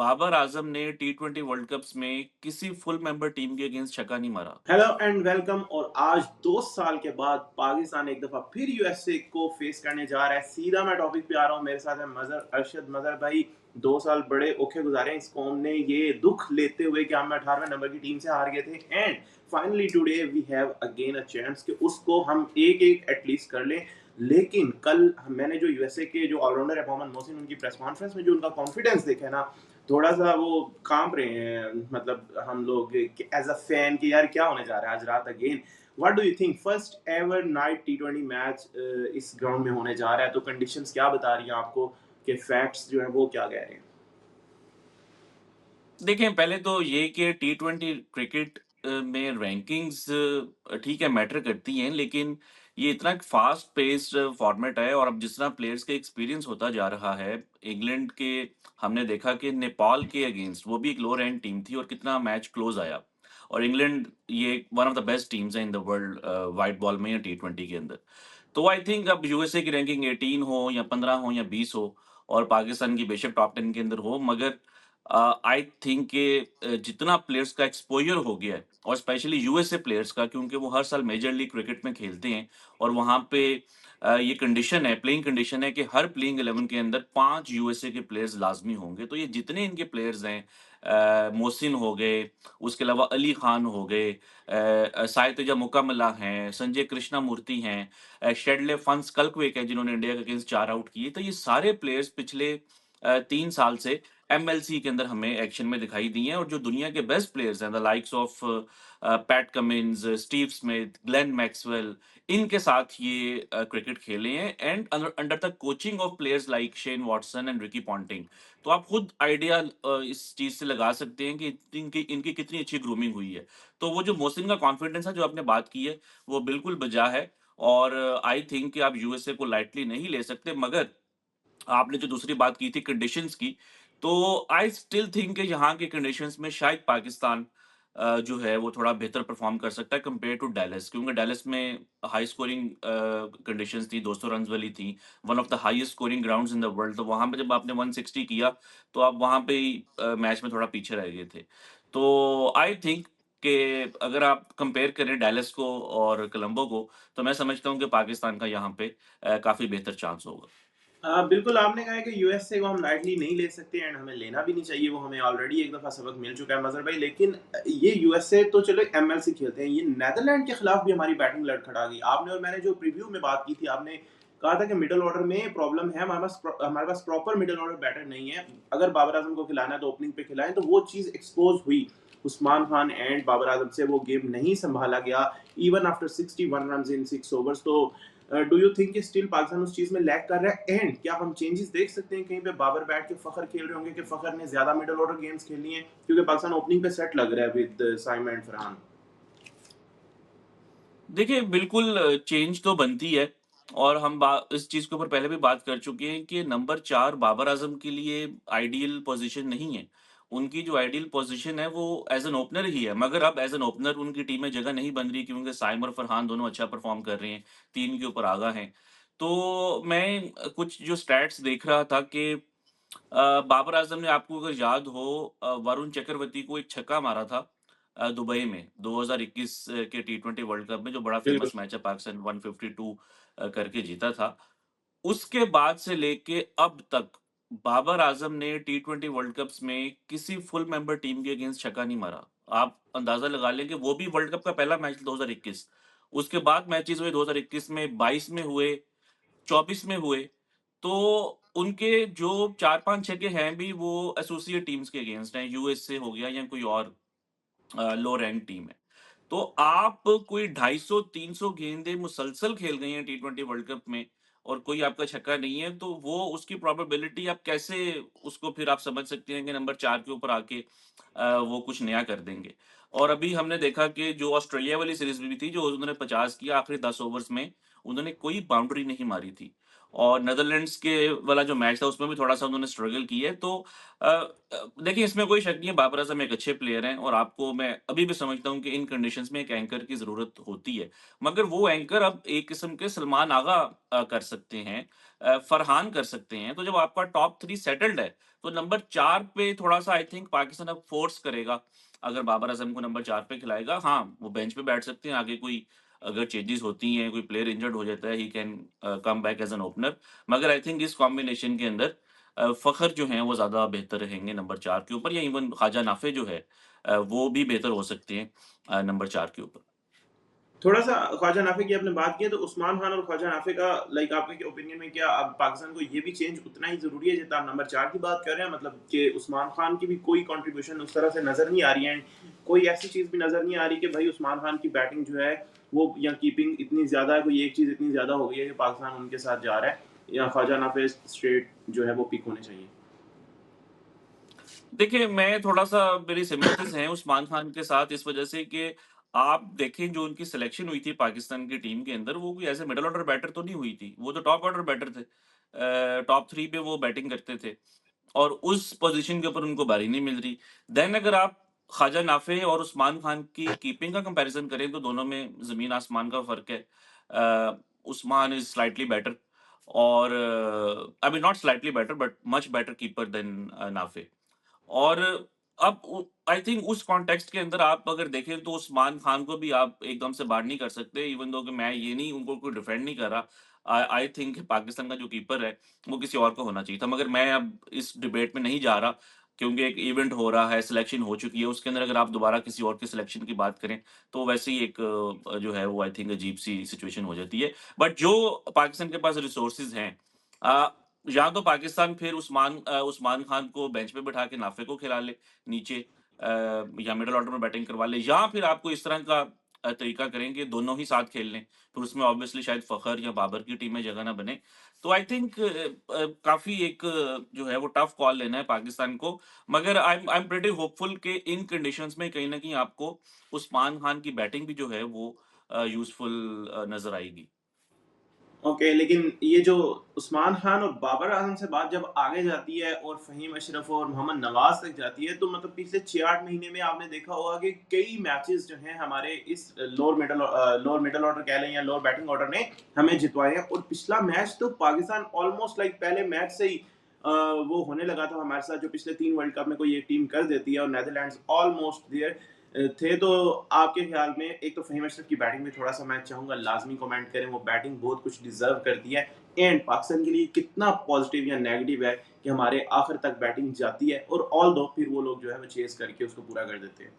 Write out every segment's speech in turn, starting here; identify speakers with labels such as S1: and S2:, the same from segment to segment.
S1: बाबर आजम ने टी20 world cups में किसी फुल मेंबर टीम के अगेंस्ट छक्का नहीं मारा।
S2: Hello and welcome. और आज 2 साल के बाद पाकिस्तान एक दफा फिर यूएसए को फेस करने जा रहा है। सीधा मैं टॉपिक पे आ रहा हूँ। मेरे साथ है मजहर अरशद। मजहर भाई, 2 साल बड़े औखे गुजारे हैं इस कौम ने, ये दुख लेते हुए कि हम 18वें नंबर की टीम से हार गए थे। And finally today we have again a chance कि उसको हम एक एक एटलीस्ट कर लें। लेकिन कल मैंने जो यूएसए के जो ऑलराउंडर है मोहम्मद मोहसिन, उनकी प्रेस कॉन्फ्रेंस में जो उनका कॉन्फिडेंस देखा है ना, थोड़ा-सा वो काँप रहे हैं। मतलब हम लोग एज़ अ फैन कि यार क्या होने जा रहा है आज रात again. What do you think first ever night T20 match इस ग्राउंड में होने जा रहा है, तो कंडीशंस क्या बता रही हैं आपको कि फैक्ट्स जो हैं वो क्या कह रहे हैं?
S1: देखें, पहले तो ये कि टी20 क्रिकेट में रैंकिंग्स ठीक है, मैटर करती हैं, लेकिन ये इतना फास्ट पेस्ड फॉर्मेट है और अब जिस तरह प्लेयर्स का एक्सपीरियंस होता जा रहा है, इंग्लैंड के हमने देखा कि नेपाल के अगेंस्ट वो भी एक लो रैंक टीम थी और कितना मैच क्लोज आया। और इंग्लैंड ये one of the best teams है in the world white ball में या टी20 के अंदर। तो आई थिंक अब यूएसए की रैंकिंग 18 हो या 15 हो या 20 हो और पाकिस्तान की बेशक टॉप 10 के अंदर हो, मगर आई थिंक कि जितना प्लेयर्स का एक्सपोज़र हो गया है और स्पेशली यूएसए प्लेयर्स का, क्योंकि वो हर साल मेजर लीग क्रिकेट में खेलते हैं और वहाँ पे ये कंडीशन है, प्लेइंग कंडीशन है कि हर प्लेइंग 11 के अंदर 5 यूएसए के प्लेयर्स लाज़मी होंगे। तो ये जितने इनके प्लेयर्स हैं, मोहसिन हो गए, उसके अलावा अली खान हो गए, साइतुजा मुकामला हैं, संजय कृष्णामूर्ति हैं, शेडले फंस कल्कवेक हैं जिन्होंने इंडिया के अगेंस्ट 4 आउट किए। तो ये सारे प्लेयर्स पिछले 3 साल से एमएलसी के अंदर हमें एक्शन में दिखाई दी हैं और जो दुनिया के बेस्ट प्लेयर्स हैं, the likes of PAT Cummins, Steve Smith, Glenn Maxwell, इनके साथ ये क्रिकेट खेले हैं and under the coaching of players like Shane Watson and Ricky Ponting. तो आप खुद आइडिया इस चीज़ से लगा सकते हैं कि इनकी इनकी कितनी अच्छी ग्रूमिंग हुई है। तो वो जो मोहसिन का कॉन्फिडेंस है, जो आपने बात की है, वो बिल्कुल बजा है और आई थिंक कि आप यूएसए को लाइटली नहीं ले सकते। मगर आपने जो दूसरी बात की थी कंडीशंस की, तो आई स्टिल थिंक कि यहाँ के कंडीशंस में शायद पाकिस्तान जो है वो थोड़ा बेहतर परफ़ॉर्म कर सकता है कंपेयर टू डैलस, क्योंकि डैलस में हाई स्कोरिंग कंडीशंस थी, 200 रन्स वाली थी, one of the highest scoring grounds in the world. तो वहाँ पे जब आपने 160 किया, तो आप वहाँ पे ही मैच में थोड़ा पीछे रह गए थे। तो आई थिंक कि अगर आप कंपेयर करें डैलस को और कोलंबो को, तो मैं समझता हूँ कि पाकिस्तान का यहाँ पे काफ़ी बेहतर चांस होगा।
S2: बिल्कुल आपने कहा है कि यूएसए को हम लाइटली नहीं ले सकते एंड हमें लेना भी नहीं चाहिए। वो हमें ऑलरेडी एक दफ़ा सबक मिल चुका है मज़हर भाई। लेकिन ये यूएसए तो चलो एमएलसी खेलते हैं, ये नीदरलैंड के खिलाफ भी हमारी बैटिंग लड़खड़ा गई। आपने और मैंने जो प्रीव्यू में बात की थी, आपने कहा था कि मिडल ऑर्डर में प्रॉब्लम है, हमारे पास प्रॉपर मिडल ऑर्डर बैटर नहीं है। अगर बाबर आजम को खिलाना है तो ओपनिंग पे खिलाएं, तो वो चीज़ एक्सपोज हुई। उस्मान खान एंड बाबर आजम से वो गेम नहीं संभाला गया, even after 61 run in 6 overs. तो डू यू थिंक कि स्टिल पाकिस्तान उस चीज़ में लैग कर रहा है? एंड क्या हम चेंजेस देख सकते हैं कहीं पे? बाबर बैठ के फ़खर खेल रहे होंगे कि फ़खर ने ज़्यादा मिडल ऑर्डर गेम्स खेलनी है, क्योंकि पाकिस्तान ओपनिंग पे सेट लग रहा है विद साइम एंड फरहान।
S1: देखिए, बिल्कुल चेंज तो बनती है और हम बा इस चीज़ के ऊपर पहले भी बात कर चुके हैं कि नंबर 4 बाबर आज़म के लिए आइडियल पोज़ीशन नहीं है। उनकी जो आइडियल पोज़ीशन है वो एज़ एन ओपनर ही है, मगर अब एज़ एन ओपनर उनकी टीम में जगह नहीं बन रही, क्योंकि साइम और फरहान दोनों अच्छा परफ़ॉर्म कर रहे हैं, 3 के ऊपर आगा हैं। तो मैं कुछ जो स्टैट्स देख रहा था कि बाबर आज़म ने, आपको अगर याद हो, वरुण चक्रवर्ती को एक छक्का मारा था दुबई में 2021 के टी20 वर्ल्ड कप में, जो बड़ा
S2: बिल्कुल।
S1: फ़ेमस मैच है, पाकिस्तान 152 करके जीता था। उसके बाद से लेके अब तक बाबर आज़म ने टी20 वर्ल्ड कप्स में किसी फुल मेंबर टीम के अगेंस्ट छक्का नहीं मारा। आप अंदाज़ा लगा लें कि वो भी वर्ल्ड कप का पहला मैच 2021, उसके बाद मैचेज़ हुए 2021 में, 22 में हुए, 24 में हुए। तो उनके जो 4-5 छक्के हैं भी, वो एसोसिएट टीम्स के अगेंस्ट हैं, यूएसए हो गया या कोई और लो रैंक टीम है। तो आप कोई 250-300 गेंदें मुसलसल खेल गए हैं टी20 वर्ल्ड कप में और कोई आपका छक्का नहीं है, तो वो उसकी प्रोबेबिलिटी आप कैसे, उसको फिर आप समझ सकते हैं कि नंबर 4 के ऊपर आके वो कुछ नया कर देंगे। और अभी हमने देखा कि जो ऑस्ट्रेलिया वाली सीरीज़ भी थी, जो उन्होंने 50 किया आखिरी 10 ओवर्स में, उन्होंने कोई बाउंड्री नहीं मारी थी। और नीदरलैंड्स के वाला जो मैच था उसमें भी थोड़ा-सा उन्होंने स्ट्रगल की है। तो देखिए इसमें कोई शक नहीं है बाबर आज़म एक अच्छे प्लेयर हैं और आपको मैं अभी भी समझता हूँ कि इन कंडीशंस में एक एंकर की ज़रूरत होती है। मगर वो एंकर अब एक किस्म के सलमान आगा कर सकते हैं, फरहान कर सकते हैं। तो जब आपका टॉप 3 सेटल्ड है, तो नंबर 4 पे थोड़ा-सा आई थिंक पाकिस्तान अब फ़ोर्स करेगा। अगर बाबर आज़म को नंबर 4 पे खिलाएगा, हाँ, वो बेंच पे बैठ सकते हैं, आगे कोई अगर चेंजेज़ होती हैं, कोई प्लेयर इंजर्ड हो जाता है, he can come back as an opener. मगर आई थिंक इस कॉम्बिनेशन के अंदर फ़खर जो हैं वो ज़्यादा बेहतर रहेंगे नंबर 4 के ऊपर या इवन ख्वाजा नाफ़े जो है वो भी बेहतर हो सकते हैं नंबर 4 के ऊपर।
S2: थोड़ा-सा ख्वाजा नाफ़े की आपने बात की है, तो उस्मान खान और ख्वाजा नाफ़े का लाइक आपके क्या ओपिनियन में क्या अब पाकिस्तान को ये भी चेंज उतना ही ज़रूरी है जितना आप नंबर 4 की बात कर रहे हैं? मतलब कि उस्मान खान की भी कोई कंट्रीब्यूशन उस तरह से नज़र नहीं आ रही है एंड कोई ऐसी चीज़ भी नज़र नहीं आ रही कि भाई उस्मान खान की बैटिंग जो है वो या कीपिंग इतनी ज़्यादा है, कोई एक चीज़ इतनी ज़्यादा हो गई है कि पाकिस्तान उनके साथ जा रहा है या ख्वाजा नाफ़े स्ट्रेट जो है वो पिक होने चाहिए?
S1: देखिए, मैं थोड़ा-सा मेरी सिम्पैथीज़ हैं उस्मान खान के साथ इस वजह से कि आप देखें जो उनकी सिलेक्शन हुई थी पाकिस्तान की टीम के अंदर, वो कोई ऐसे मिडल ऑर्डर बैटर तो नहीं हुई थी। वो तो टॉप ऑर्डर बैटर थे। टॉप 3 पे वो बैटिंग करते थे और उस पोज़ीशन के ऊपर उनको बारी नहीं मिल रही। देन अगर आप ख्वाजा नाफ़े और उस्मान खान की कीपिंग का कंपैरिज़न करें तो दोनों में ज़मीन-आसमान का फ़र्क है। उस्मान इज़ स्लाइटली बेटर और I mean not slightly better but much better keeper than नाफ़े। और अब उ आई थिंक उस कॉन्टेक्स्ट के अंदर आप अगर देखें तो उस्मान खान को भी आप एकदम से बाहर नहीं कर सकते इवन दो कि मैं ये नहीं उनको कोई डिफेंड नहीं कर रहा। आई आई थिंक पाकिस्तान का जो कीपर है, वो किसी और को होना चाहिए था। मगर मैं अब इस डिबेट में नहीं जा रहा क्योंकि एक इवेंट हो रहा है, सिलेक्शन हो चुकी है, उसके अंदर अगर आप दोबारा किसी और के सिलेक्शन की बात करें, तो वैसे ही एक जो है वो आई थिंक अजीब-सी सिचुएशन हो जाती है। बट जो पाकिस्तान के पास रिसोर्सेज़ हैं अ, या तो पाकिस्तान फिर उस्मान खान को बेंच पे बिठा के नाफ़े को खिला ले नीचे या मिडल ऑर्डर में बैटिंग करवा ले या फिर आपको इस तरह का तरीका करें कि दोनों ही साथ खेल लें। फिर उसमें ऑब्वियसली शायद फ़खर या बाबर की टीम में जगह ना बने। तो आई थिंक काफ़ी एक जो है वो टफ कॉल लेना है पाकिस्तान को। मगर आई एम प्रिटी होपफुल कि इन कंडीशंस में कहीं न कहीं आपको उस्मान खान की बैटिंग भी जो है वो यूज़फुल नज़र आएगी।
S2: ओके, लेकिन ये जो उस्मान खान और बाबर आज़म से बात जब आगे जाती है और फ़हीम अशरफ और मोहम्मद नवाज़ तक जाती है, तो मतलब पिछले 6-8 महीने में आपने देखा होगा कि कई मैचेज़ जो हैं हमारे इस लोअर मिडल ऑर्डर कह लें या लोअर बैटिंग ऑर्डर ने हमें जितवाए हैं और पिछला मैच तो पाकिस्तान ऑलमोस्ट लाइक पहले मैच से ही वो होने लगा था हमारे साथ जो पिछले 3 वर्ल्ड कप में कोई एक टीम कर देती है और नीदरलैंड्स ऑलमोस्ट देयर थे। तो आपके ख़्याल में एक तो फ़हीम अशरफ की बैटिंग में थोड़ा-सा मैं चाहूँगा लाज़मी कमेंट करें, वो बैटिंग बहुत कुछ डिज़र्व करती है एंड पाकिस्तान के लिए कितना पॉज़िटिव या नेगेटिव है कि हमारे आखिर तक बैटिंग जाती है और ऑल्दो फिर वो लोग जो है वो चेज़ करके उसको पूरा कर देते हैं।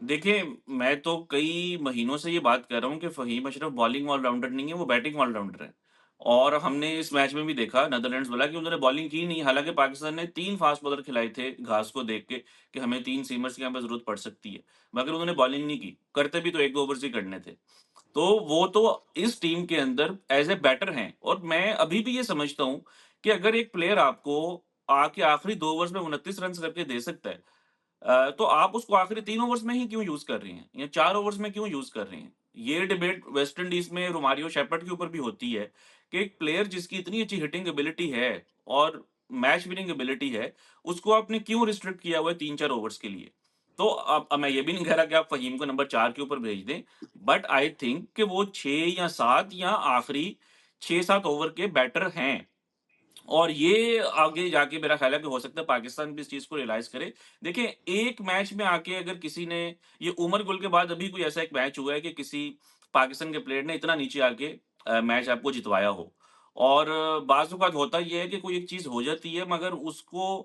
S1: देखिए, मैं तो कई महीनों से ये बात कर रहा हूँ कि फ़हीम अशरफ बॉलिंग ऑल-राउंडर नहीं है, वो बैटिंग ऑल-राउंडर है। और हमने इस मैच में भी देखा नीदरलैंड्स वाला कि उन्होंने बॉलिंग की नहीं, हालाँकि पाकिस्तान ने 3 फास्ट बॉलर खिलाए थे घास को देख के कि हमें 3 सीमर्स की यहाँ पे ज़रूरत पड़ सकती है। मगर उन्होंने बॉलिंग नहीं की, करते भी तो 1-2 ओवर्स ही करने थे। तो वो तो इस टीम के अंदर एज़ ए बैटर हैं और मैं अभी भी ये समझता हूँ कि अगर एक प्लेयर आपको आके आखिरी 2 ओवर्स में 29 रन्स करके दे सकता है तो आप उसको आखिरी 3 ओवर्स में ही क्यों यूज़ कर रही हैं या 4 ओवर्स में क्यों यूज़ कर रही हैं? ये डिबेट वेस्ट इंडीज़ में रोमारियो शेफर्ड के ऊपर भी होती है कि एक प्लेयर जिसकी इतनी अच्छी हिटिंग एबिलिटी है और मैच विनिंग एबिलिटी है, उसको आपने क्यों रिस्ट्रिक्ट किया हुआ है 3-4 ओवर्स के लिए? तो अब मैं ये भी नहीं कह रहा कि आप फ़हीम को नंबर 4 के ऊपर भेज दें, बट आई थिंक कि वो 6 या 7 या आखिरी 6-7 ओवर के बैटर हैं। और ये आगे जाके मेरा ख़्याल है कि हो सकता है पाकिस्तान भी इस चीज़ को रियलाइज़ करे। देखिए, एक मैच में आके अगर किसी ने ये उमर गुल के बाद अभी कोई ऐसा एक मैच हुआ है कि किसी पाकिस्तान के प्लेयर ने इतना नीचे आके मैच आपको जितवाया हो। और बाज़ औक़ात होता ये है कि कोई एक चीज़ हो जाती है मगर उसको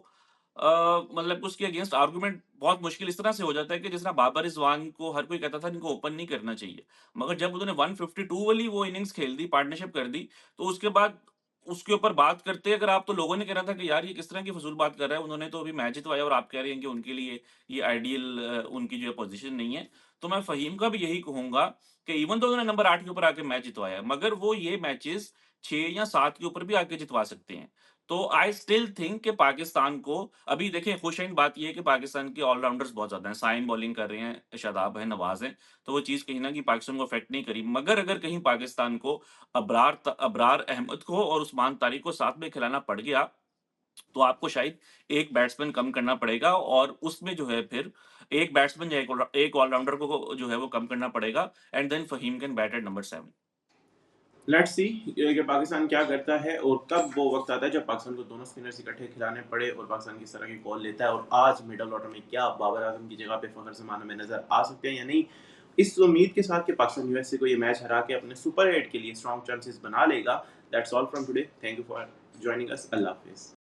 S1: मतलब उसके अगेंस्ट आर्गुमेंट बहुत मुश्किल इस तरह से हो जाता है कि जिस तरह बाबर रिज़वान को हर कोई कहता था इनको ओपन नहीं करना चाहिए। मगर जब उन्होंने 152 वाली वो इनिंग्स खेल दी, पार्टनरशिप कर दी, तो उसके बाद उसके ऊपर बात करते अगर आप तो लोगों ने कहना था कि यार ये किस तरह की फ़िज़ूल बात कर रहा है, उन्होंने तो अभी मैच जितवाया और आप कह रहे हैं कि उनके लिए ये आइडियल उनकी जो है पोज़ीशन नहीं है। तो मैं फ़हीम का भी यही कहूँगा कि इवन दो उन्होंने नंबर 8 के ऊपर आके मैच जितवाया है, मगर वो ये मैचेज़ 6 या 7 के ऊपर भी आके जितवा सकते हैं। तो आई स्टिल थिंक कि पाकिस्तान को अभी देखें खुशैन बात ये है कि पाकिस्तान के ऑल-राउंडर्स बहुत ज़्यादा हैं। साइम बॉलिंग कर रहे हैं, शादाब है, नवाज़ हैं, तो वो चीज़ कहीं न कहीं पाकिस्तान को अफ़ेक्ट नहीं करी। मगर अगर कहीं पाकिस्तान को अबरार अहमद को और उस्मान तारिक को साथ में खिलाना पड़ गया, तो आपको शायद एक बैट्समैन कम करना पड़ेगा और उसमें जो है फिर एक बैट्समैन या एक ऑल-राउंडर को जो है वो कम करना पड़ेगा and then Faheem can bat at number 7।
S2: Let's see कि पाकिस्तान क्या करता है और कब वो वक़्त आता है जब पाकिस्तान को दोनों स्पिनर्स इकट्ठे खिलाने पड़े और पाकिस्तान किस तरह की कॉल लेता है और आज मिडल ऑर्डर में क्या बाबर आज़म की जगह पे फ़खर ज़मान हमें नज़र आ सकते हैं या नहीं? इस उम्मीद के साथ कि पाकिस्तान यूएसए को ये मैच हरा के अपने सुपर 8 के लिए स्ट्रॉन्ग चांसेस बना लेगा। That's all from today. Thank you for joining us. अल्लाह हाफ़िज़।